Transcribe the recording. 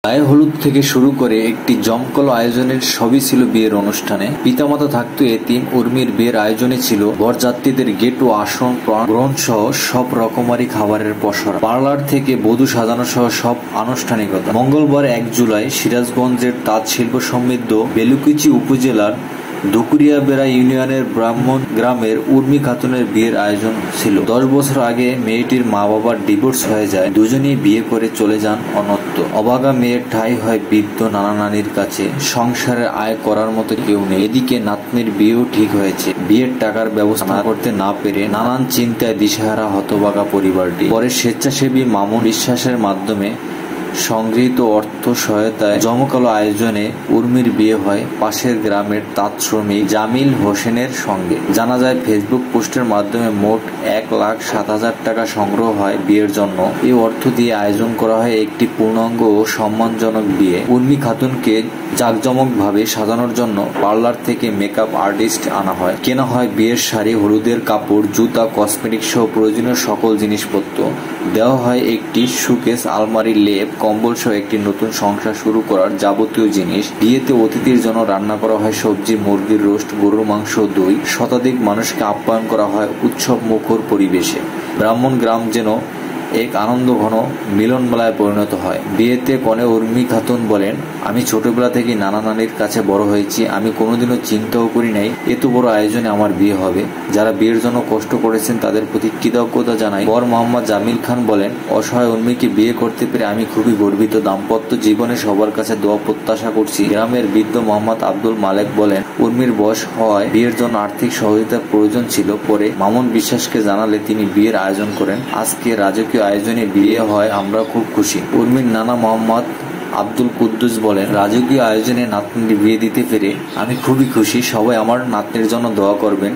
গায়ে হলুদ থেকে শুরু করে একটি জমকালো আয়োজনের সবই ছিল বিয়ের অনুষ্ঠানে। পিতামাতা থাকতো এতিম। উর্মির বিয়ের আয়োজনে ছিল বরযাত্রীদের গেট ও আসন গ্রহণ সহ সব রকমারি খাবারের পসরা, পার্লার থেকে বধূ সাজানো সহ সব আনুষ্ঠানিকতা। মঙ্গলবার 1 জুলাই সিরাজগঞ্জের তাঁত শিল্প সমৃদ্ধ বেলুকুচি উপজেলার ধুকুরিয়াবেড়া ইউনিয়নের ব্রাহ্মণ গ্রামের উর্মি খাতুনের বিয়ের আয়োজন ছিল। 10 বছর আগে মেয়েটির মা বাবার ডিভোর্স হয়ে যায়। দুজনেই বিয়ে করে চলে যান অন্যত্র। অভাগা মেয়ের ঠাঁই হয় বৃদ্ধ নানা নানির কাছে। সংসারে আয় করার মতো কেউ নেই। এদিকে নাতনির বিয়েও ঠিক হয়েছে। বিয়ের টাকার ব্যবস্থা করতে না পেরে নানান চিন্তায় দিশেহারা হতভাগা পরিবারটি। পরে স্বেচ্ছাসেবী মামুন বিশ্বাসের মাধ্যমে সংগৃহীত অর্থ সহায়তায় জমকালো আয়োজনে উর্মির বিয়ে হয় পাশের গ্রামের তাঁত শ্রমিক জামিল হোসেনের সঙ্গে। জানা যায়, ফেসবুক পোস্টের মাধ্যমে মোট 1,07,000 টাকা সংগ্রহ হয় বিয়ের জন্য। এই অর্থ দিয়ে আয়োজন করা হয় একটি পূর্ণাঙ্গ ও সম্মানজনক বিয়ে। উর্মি খাতুনকে জাঁকজমকভাবে সাজানোর জন্য পার্লার থেকে মেকআপ আর্টিস্ট আনা হয়। কেনা হয় বিয়ের শাড়ি, হলুদের কাপড়, জুতা, কসমেটিক সহ প্রয়োজনীয় সকল জিনিসপত্র। দেওয়া হয় একটি সুকেস, আলমারি, লেপ, কম্বল সহ একটি নতুন সংসার শুরু করার যাবতীয় জিনিস। বিয়েতে অতিথির জন্য রান্না করা হয় সবজি, মুরগির রোস্ট, গরুর মাংস, দই। শতাধিক মানুষকে আপ্যায়ন করা হয় উৎসব মুখর পরিবেশে। ব্রাহ্মণ গ্রাম যেন এক আনন্দঘন মিলন মেলায় পরিণত হয়। বিয়েতে কনে উর্মি খাতুন বলেন, আমি ছোটবেলা থেকে নানা নানির কাছে বড় হয়েছি। আমি কোনোদিনও চিন্তাও করি নাই এত বড় আয়োজনে আমার বিয়ে হবে। যারা বিয়ের জন্য কষ্ট করেছেন তাদের প্রতি কৃতজ্ঞতা জানাই। বর মোহাম্মদ জামিল খান বলেন, অসহায় উর্মিকে বিয়ে করতে পেরে আমি খুবই গর্বিত। দাম্পত্য জীবনে সবার কাছে দোয়া প্রত্যাশা করছি। গ্রামের বৃদ্ধ মোহাম্মদ আব্দুল মালেক বলেন, উর্মির বয়স হওয়ায় বিয়ের জন্য আর্থিক সহযোগিতার প্রয়োজন ছিল। পরে মামুন বিশ্বাসকে জানালে তিনি বিয়ের আয়োজন করেন। আজকে রাজকীয় আয়োজনে বিয়ে হয়, আমরা খুব খুশি। উর্মির নানা মোহাম্মদ আব্দুল কুদ্দুস বলেন, রাজকীয় আয়োজনে নাতনির বিয়ে দিতে পেরে আমি খুবই খুশি। সবাই আমার নাতনির জন্য দোয়া করবেন।